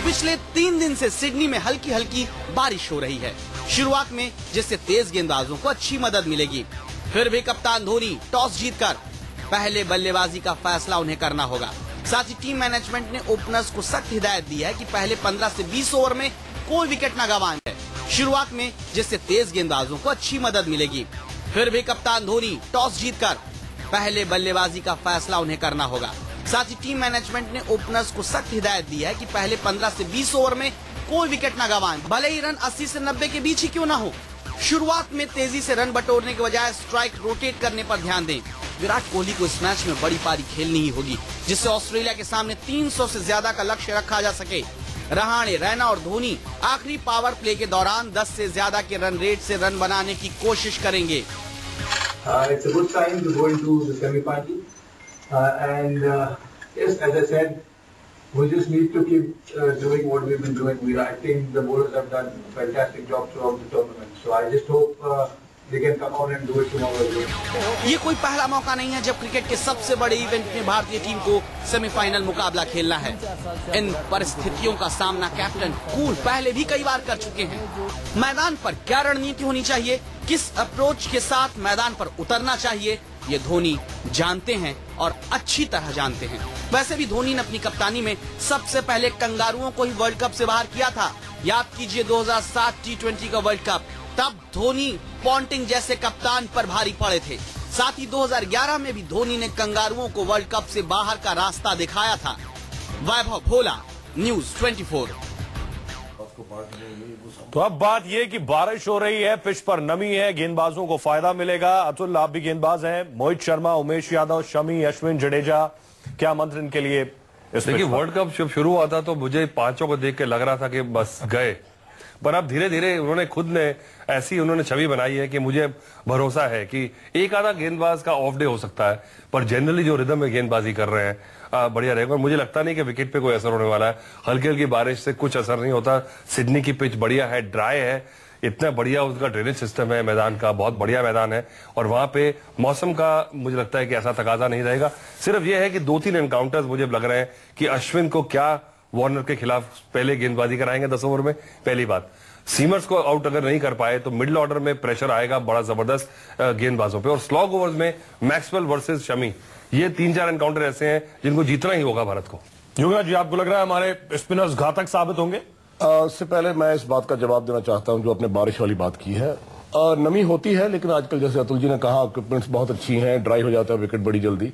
पिछले 3 दिन से सिडनी में हल्की हल्की बारिश हो रही है शुरुआत में, जिससे तेज गेंदबाजों को अच्छी मदद मिलेगी। फिर भी कप्तान धोनी टॉस जीतकर पहले बल्लेबाजी का फैसला उन्हें करना होगा। साथ ही टीम मैनेजमेंट ने ओपनर्स को सख्त हिदायत दी है कि पहले 15 से 20 ओवर में कोई विकेट न गंवाएं शुरुआत में, जिससे तेज गेंदबाजों को अच्छी मदद मिलेगी। फिर भी कप्तान धोनी टॉस जीतकर पहले बल्लेबाजी का फैसला उन्हें करना होगा। साथ ही टीम मैनेजमेंट ने ओपनर्स को सख्त हिदायत दी है कि पहले 15 से 20 ओवर में कोई विकेट न गंवाएं, भले ही रन 80 से 90 के बीच ही क्यों न हो। शुरुआत में तेजी से रन बटोरने के बजाय स्ट्राइक रोटेट करने पर ध्यान दें। विराट कोहली को इस मैच में बड़ी पारी खेलनी ही होगी, जिससे ऑस्ट्रेलिया के सामने 300 से ज्यादा का लक्ष्य रखा जा सके। रहाणे, रैना और धोनी आखिरी पावर प्ले के दौरान 10 से ज्यादा के रन रेट से रन बनाने की कोशिश करेंगे। It's a good time to go into the semi-final, and yes, as I said, we just need to keep doing what we've been doing. I think the bowlers have done a fantastic job throughout the tournament, so I just hope they can come out and do it tomorrow again. ये कोई पहला मौका नहीं है जब cricket के सबसे बड़े इवेंट में भारतीय टीम को सेमीफाइनल मुकाबला खेलना है। इन परिस्थितियों का सामना कैप्टन कूल पहले भी कई बार कर चुके हैं। मैदान पर क्या रणनीति होनी चाहिए, किस अप्रोच के साथ मैदान पर उतरना चाहिए, ये धोनी जानते हैं और अच्छी तरह जानते हैं। वैसे भी धोनी ने अपनी कप्तानी में सबसे पहले कंगारुओं को ही वर्ल्ड कप से बाहर किया था। याद कीजिए 2007 T20 का वर्ल्ड कप, तब धोनी पॉन्टिंग जैसे कप्तान पर भारी पड़े थे। साथ ही 2011 में भी धोनी ने कंगारुओं को वर्ल्ड कप से बाहर का रास्ता दिखाया था। वैभव भोला, न्यूज़ 24। तो अब बात यह कि बारिश हो रही है, पिच पर नमी है, गेंदबाजों को फायदा मिलेगा। अतुल, आप भी गेंदबाज हैं। मोहित शर्मा, उमेश यादव, शमी, अश्विन, जडेजा, क्या मंत्र इनके लिए? देखिए, वर्ल्ड कप जब शुरू हुआ था तो मुझे पांचों को देख के लग रहा था कि बस गए, पर अब धीरे धीरे उन्होंने खुद ने ऐसी छवि बनाई है कि मुझे भरोसा है कि एक आधा गेंदबाज का ऑफ डे हो सकता है, पर जनरली जो रिदम में गेंदबाजी कर रहे हैं बढ़िया रहेगा। और मुझे लगता नहीं कि विकेट पे कोई असर होने वाला है। हल्की हल्की बारिश से कुछ असर नहीं होता। सिडनी की पिच बढ़िया है, ड्राई है, इतना बढ़िया उसका ड्रेनेज सिस्टम है, मैदान का बहुत बढ़िया मैदान है, और वहां पे मौसम का मुझे लगता है कि ऐसा तकाजा नहीं रहेगा। सिर्फ यह है कि 2-3 एनकाउंटर्स मुझे लग रहे हैं कि अश्विन को क्या वार्नर के खिलाफ पहले गेंदबाजी कराएंगे 10 ओवर में। पहली बात, सीमर्स को आउट अगर नहीं कर पाए तो मिडिल ऑर्डर में प्रेशर आएगा बड़ा जबरदस्त गेंदबाजों पे। और स्लॉग ओवर्स में मैक्सवेल वर्सेस शमी, ये 3-4 एनकाउंटर ऐसे हैं जिनको जीतना ही होगा भारत को। युगराज जी, आपको लग रहा है हमारे स्पिनर्स घातक साबित होंगे? इससे पहले मैं इस बात का जवाब देना चाहता हूं जो आपने बारिश वाली बात की है। नमी होती है, लेकिन आजकल जैसे अतुल जी ने कहा इक्विपमेंट्स बहुत अच्छी हैं, ड्राई हो जाता है विकेट बड़ी जल्दी।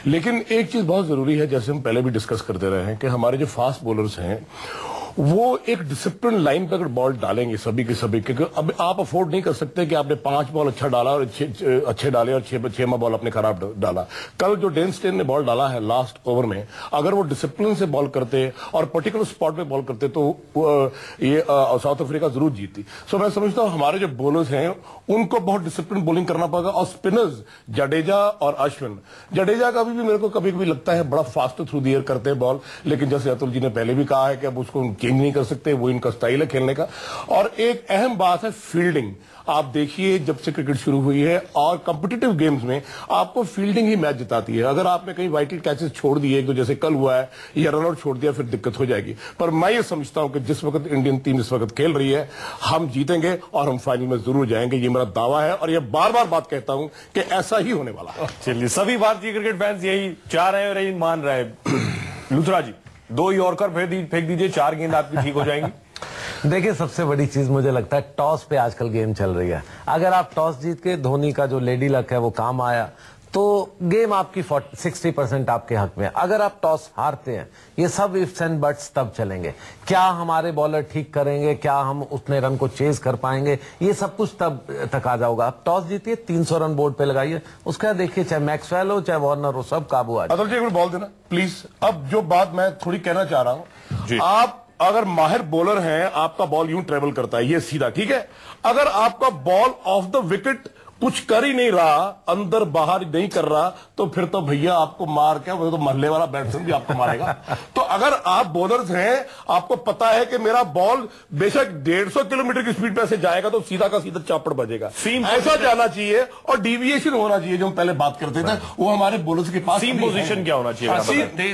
लेकिन एक चीज बहुत जरूरी है, जैसे हम पहले भी डिस्कस करते रहे हैं, कि हमारे जो फास्ट बॉलर्स हैं वो एक डिसिप्लिन लाइन पर अगर बॉल डालेंगे सभी के सभी, क्योंकि अब आप अफोर्ड नहीं कर सकते कि आपने 5 बॉल अच्छा डाला और अच्छे डाले और 6 बॉल आपने खराब डाला। कल जो डेन स्टेन ने बॉल डाला है लास्ट ओवर में, अगर वो डिसिप्लिन से बॉल करते और पर्टिकुलर स्पॉट पे बॉल करते तो ये साउथ अफ्रीका जरूर जीतती। सो मैं समझता हूं हमारे जो बॉलर्स हैं उनको बहुत डिसिप्लिन बॉलिंग करना पड़ेगा। और स्पिनर्स जडेजा और अश्विन, जडेजा का भी मेरे को कभी कभी लगता है बड़ा फास्ट थ्रू द एयर करते हैं बॉल, लेकिन जैसे अतुल जी ने पहले भी कहा है कि अब उसको चेंज नहीं कर सकते, वो इनका स्टाइल है खेलने का। और एक अहम बात है फील्डिंग। आप देखिए जब से क्रिकेट शुरू हुई है और कॉम्पिटिटिव गेम्स में आपको फील्डिंग ही मैच जिताती है। अगर आपने कहीं वाइटेड कैचेस छोड़ दिए तो जैसे कल हुआ है, या रन आउट छोड़ दिया, फिर दिक्कत हो जाएगी। पर मैं ये समझता हूं कि जिस वक्त इंडियन टीम इस वक्त खेल रही है हम जीतेंगे और हम फाइनल में जरूर जाएंगे, ये मेरा दावा है। और ये बार बार बात कहता हूं कि ऐसा ही होने वाला है। चलिए, सभी भारतीय क्रिकेट फैंस यही चाह रहे हैं और यही मान रहे हैं। लुथरा जी, 2 यॉर्कर फेंक दीजिए, 4 गेंद आपकी ठीक हो जाएंगी। देखिए, सबसे बड़ी चीज मुझे लगता है टॉस पे आजकल गेम चल रही है। अगर आप टॉस जीत के, धोनी का जो लेडी लक है वो काम आया, तो गेम आपकी 60% आपके हक में। अगर आप टॉस हारते हैं, ये सब इफ्स एंड बट्स तब चलेंगे। क्या हमारे बॉलर ठीक करेंगे, क्या हम उतने रन को चेज कर पाएंगे, ये सब कुछ तब तकाजा होगा। आप टॉस जीतिए, 300 रन बोर्ड पे लगाइए, उसके बाद देखिए चाहे मैक्सवेल हो चाहे वार्नर हो, सब काबू आ जाए। अतुल जी एक बॉल देना प्लीज। अब जो बात मैं थोड़ी कहना चाह रहा हूं, आप अगर माहिर बॉलर हैं, आपका बॉल यूं ट्रेवल करता है ये सीधा, ठीक है। अगर आपका बॉल ऑफ द विकेट कुछ कर ही नहीं रहा, अंदर बाहर नहीं कर रहा, तो फिर तो भैया आपको मार क्या, वो तो महल्ले वाला बैट्समैन भी आपको मारेगा। तो अगर आप बॉलर्स हैं, आपको पता है कि मेरा बॉल बेशक 150 किलोमीटर की स्पीड पे से जाएगा तो सीधा का सीधा चापड़ बजेगा, ऐसा जाना चाहिए। और डेविएशन होना चाहिए, जो हम पहले बात करते थे, वो हमारे बॉलर्स के पास। सीम पोजीशन क्या होना चाहिए?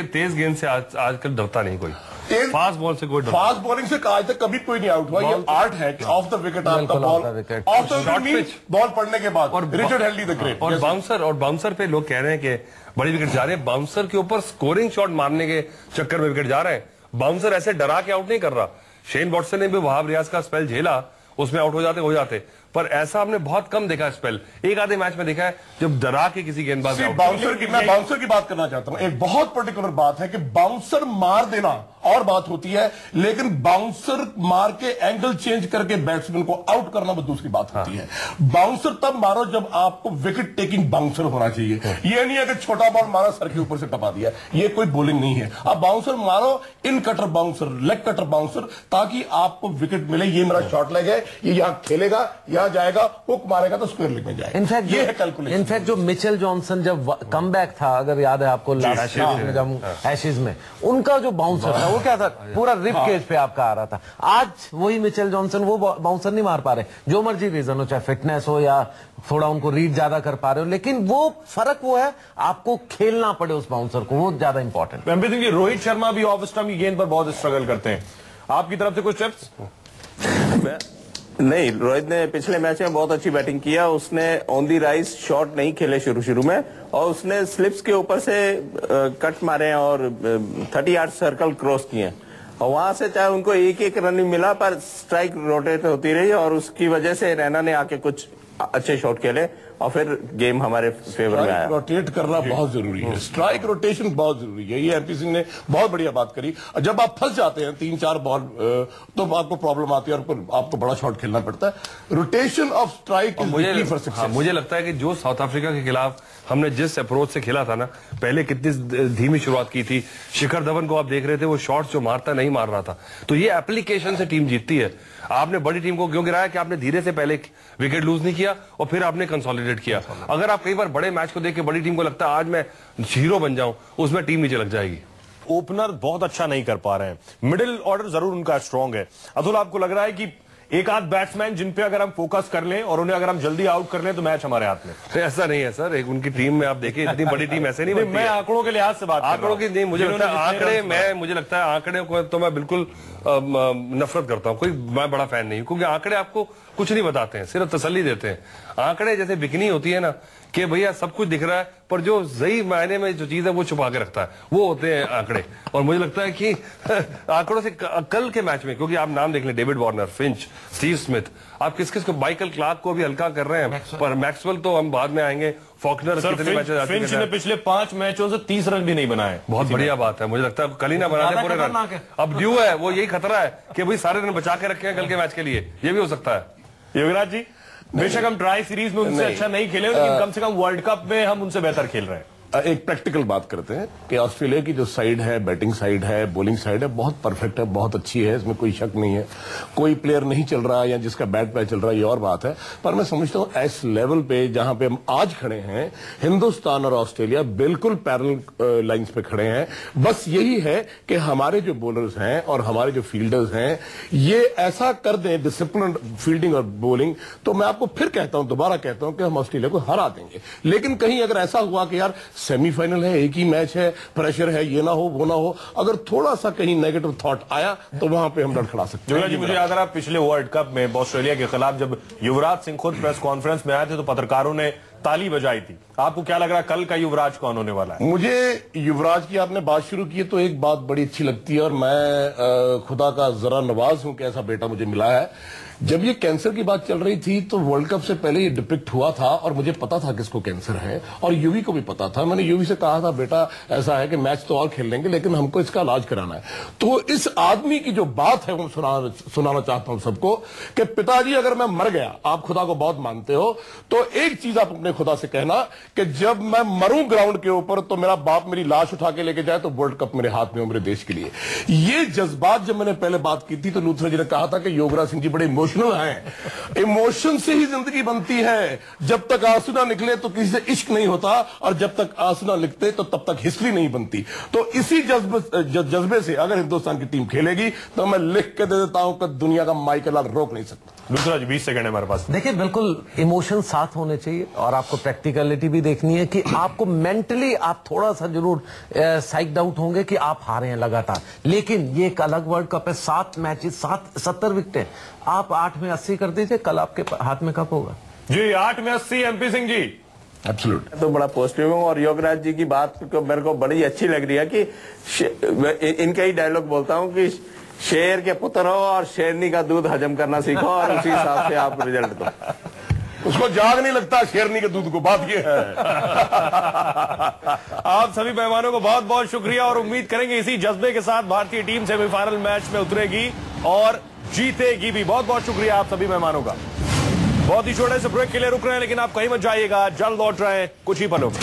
तेज गेंद से आजकल डरता नहीं कोई। फास्ट बॉल से कोई फास्ट बॉलिंग से आज तक कभी कोई नहीं आउट हुआ। ये आर्ट है कि ऑफ द विकेट आपका ball of the wicket ball पड़ने के बाद और रिचर्ड हेडली द ग्रेट और बाउंसर पे लोग कह रहे हैं कि बड़ी विकेट जा रहे हैं, बाउंसर के ऊपर स्कोरिंग शॉट मारने के चक्कर में विकेट जा रहे हैं। बाउंसर ऐसे डरा के आउट नहीं कर रहा। शेन वॉटसन ने भी वहाब रियाज का स्पेल झेला, उसमें आउट हो जाते पर ऐसा हमने बहुत कम देखा स्पेल। एक आधे मैच में देखा है जब डरा के किसी गेंदबाज मैं बाउंसर की बात करना चाहता हूं। एक बहुत पर्टिकुलर बात है कि बाउंसर मार देना और बात होती है, लेकिन बाउंसर मार के एंगल चेंज करके बैट्समैन को आउट करना वो दूसरी बात होती है। बाउंसर तब मारो जब आपको विकेट टेकिंग बाउंसर होना चाहिए। ये नहीं है कि छोटा बॉल मारा सर के ऊपर से टपा दिया, ये कोई बॉलिंग नहीं है। आप बाउंसर मारो, in cutter bouncer, leg cutter bouncer, ताकि आपको विकेट मिले। ये मेरा शॉर्ट लेग है, ये यहां खेलेगा, यहां जाएगा, हुक मारेगा तो स्क्वायर लेग में जाएगा। इनफैक्ट ये है कैलकुलेशन। इनफैक्ट जो मिचेल जॉनसन जब कमबैक था, अगर याद है आपको लास्ट एशेज में, उनका जो बाउंसर था वो क्या था, पूरा रिप केज पे आपका आ रहा था। आज वही मिचेल जॉनसन वो बाउंसर नहीं मार पा रहे, जो मर्जी रीजन हो, चाहे फिटनेस हो या थोड़ा उनको रीड ज्यादा कर पा रहे हो, लेकिन वो फर्क वो है आपको खेलना पड़े उस बाउंसर को, वो ज्यादा इंपॉर्टेंट। रोहित शर्मा भी ऑफ स्टंप की गेंद पर बहुत स्ट्रगल करते हैं, आपकी तरफ से कुछ टिप्स? नहीं, रोहित ने पिछले मैच में बहुत अच्छी बैटिंग किया। उसने ऑन दी राइज शॉट नहीं खेले शुरू में, और उसने स्लिप्स के ऊपर से कट मारे और 30 यार्ड सर्कल क्रॉस किए, और वहां से चाहे उनको एक रन मिला पर स्ट्राइक रोटेट होती रही, और उसकी वजह से रैना ने आके कुछ अच्छे शॉट खेले और फिर गेम हमारे फेवर में आया। रोटेट करना बहुत जरूरी है, स्ट्राइक रोटेशन बहुत जरूरी है। ये एमपी सिंह ने बहुत बढ़िया बात करी। जब आप फंस जाते हैं 3-4 बॉल तो आपको प्रॉब्लम आती है और आपको बड़ा शॉट खेलना पड़ता है। रोटेशन ऑफ स्ट्राइक मुझे लगता है कि जो साउथ अफ्रीका के खिलाफ हमने जिस अप्रोच से खेला था ना, पहले कितनी धीमी शुरुआत की थी। शिखर धवन को आप देख रहे थे, वो शॉट जो मारता नहीं मार रहा था। तो ये एप्लीकेशन से टीम जीतती है। आपने बड़ी टीम को क्यों गिराया कि आपने धीरे से पहले विकेट लूज नहीं किया और फिर आपने कंसोलिडेट किया। अगर आप कई बार बड़े मैच को देख के बड़ी टीम को लगता है आज मैं हीरो बन जाऊं, उसमें टीम नीचे लग जाएगी। ओपनर बहुत अच्छा नहीं कर पा रहे हैं, मिडिल ऑर्डर जरूर उनका स्ट्रांग है। अतुल, आपको लग रहा है कि एक आध बैट्समैन जिन पे अगर हम फोकस कर लें और उन्हें अगर हम जल्दी आउट कर लें तो मैच हमारे हाथ में? ऐसा नहीं है सर, एक उनकी टीम में आप देखिए इतनी बड़ी टीम ऐसे नहीं बनती। मैं आंकड़ों के लिहाज से बात कर रहा हूं। आंकड़ों की नहीं, मुझे लगता है मुझे लगता है आंकड़े को तो मैं बिल्कुल नफरत करता हूं। कोई मैं बड़ा फैन नहीं हूं, क्योंकि आंकड़े आपको कुछ नहीं बताते हैं, सिर्फ तसल्ली देते हैं। आंकड़े जैसे बिकनी होती है ना, कि भैया सब कुछ दिख रहा है पर जो सही मायने में जो चीज है वो छुपा के रखता है, वो होते हैं आंकड़े। और मुझे लगता है कि आंकड़ों से कल के मैच में, क्योंकि आप नाम देख लें, David Warner, Finch, Steve Smith, आप किस किस को, माइकल क्लार्क को भी हल्का कर रहे हैं, पर मैक्सवेल तो हम बाद में आएंगे। फॉकनर फिंच ने पिछले 5 मैचों से 30 रन भी नहीं बनाए। बहुत बढ़िया बात है, मुझे लगता है कल ही ना बना दे पूरे रन। अब ड्यू है, वो यही खतरा है कि भाई सारे रन बचा के रखे हैं कल के मैच के लिए, ये भी हो सकता है। युवराज जी, बेशक हम ट्राई सीरीज में उनसे अच्छा नहीं खेले, लेकिन कम से कम वर्ल्ड कप में हम उनसे बेहतर खेल रहे हैं। एक प्रैक्टिकल बात करते हैं कि ऑस्ट्रेलिया की जो साइड है, बैटिंग साइड है, बॉलिंग साइड है, बहुत परफेक्ट है, बहुत अच्छी है, इसमें कोई शक नहीं है। कोई प्लेयर नहीं चल रहा है या जिसका बैट पे चल रहा है ये और बात है, पर मैं समझता हूं इस लेवल पे जहां पे हम आज खड़े हैं, हिंदुस्तान और ऑस्ट्रेलिया बिल्कुल पैरेलल लाइंस पे खड़े हैं। बस यही है कि हमारे जो बॉलर्स हैं और हमारे जो फील्डर्स हैं ये ऐसा कर दें डिसिप्लिन फील्डिंग और बॉलिंग, तो मैं आपको फिर कहता हूं, दोबारा कहता हूं कि हम ऑस्ट्रेलिया को हरा देंगे। लेकिन कहीं अगर ऐसा हुआ कि यार सेमीफाइनल है, एक ही मैच है, प्रेशर है, ये ना हो वो ना हो, अगर थोड़ा सा कहीं नेगेटिव थॉट आया तो वहां पे हम लड़खड़ा सकते हैं। जी, मुझे याद आ रहा पिछले वर्ल्ड कप में ऑस्ट्रेलिया के खिलाफ जब युवराज सिंह खुद प्रेस कॉन्फ्रेंस में आए थे तो पत्रकारों ने ताली बजाई थी। आपको क्या लग रहा है कल का युवराज कौन होने वाला है? मुझे युवराज की आपने बात शुरू की तो एक बात बड़ी अच्छी लगती है, और मैं खुदा का जरा नवाज हूं कि ऐसा बेटा मुझे मिला है। जब ये कैंसर की बात चल रही थी तो वर्ल्ड कप से पहले ये डिपिक्ट हुआ था और मुझे पता था किसको कैंसर है, और यूवी को भी पता था। मैंने यूवी से कहा था बेटा ऐसा है कि मैच तो और खेल लेंगे लेकिन हमको इसका इलाज कराना है। तो इस आदमी की जो बात है वो सुनाना चाहता हूं सबको कि पिताजी अगर मैं मर गया, आप खुदा को बहुत मानते हो, तो एक चीज आप अपने खुदा से कहना कि जब मैं मरूं ग्राउंड के ऊपर तो मेरा बाप मेरी लाश उठा के लेके जाए तो वर्ल्ड कप मेरे हाथ में हो, मेरे देश के लिए। ये जज्बात जब मैंने पहले बात की थी तो लूथरा जी ने कहा था कि योगराज सिंह जी बड़े इमोशनल हैं। इमोशन से ही जिंदगी बनती है। जब तक आंसू ना निकले तो किसी से इश्क नहीं होता, और जब तक आंसू ना लिखते तो तब तक हिस्ट्री नहीं बनती। तो इसी जज्बे से अगर हिंदुस्तान की टीम खेलेगी तो मैं लिख के दे देता हूं कि दुनिया का माइकल रोक नहीं सकता। दूसरा 20 सेकंड है हमारे पास। देखिए, बिल्कुल इमोशन साथ होने चाहिए और आपको प्रैक्टिकलिटी भी देखनी है कि आपको मेंटली आप थोड़ा सा जरूर साइक्ड आउट होंगे कि आप हारे हैं लगातार, लेकिन ये एक अलग वर्ल्ड कप है। 7 मैचेस 70 विकेटें, आप 8 में 80 कर दीजिए, कल आपके हाथ में कप होगा। जी 8 में 80 एमपी सिंह जी। एब्सोल्यूट। तो बड़ा पॉजिटिव हूँ और योगराज जी की बात मेरे को बड़ी अच्छी लग रही है कि इनका ही डायलॉग बोलता हूँ कि शेर के पुत्र हो और शेरनी का दूध हजम करना सीखो और उसी हिसाब से आप रिजल्ट दो। उसको जाग नहीं लगता शेरनी के दूध को, बात ये है। आप सभी मेहमानों को बहुत बहुत शुक्रिया और उम्मीद करेंगे इसी जज्बे के साथ भारतीय टीम सेमीफाइनल मैच में उतरेगी और जीतेगी भी। बहुत बहुत शुक्रिया आप सभी मेहमानों का। बहुत ही छोटे से ब्रेक के लिए रुक रहे हैं, लेकिन आप कहीं मत जाइएगा, जल्द लौट रहे हैं कुछ ही पलों में।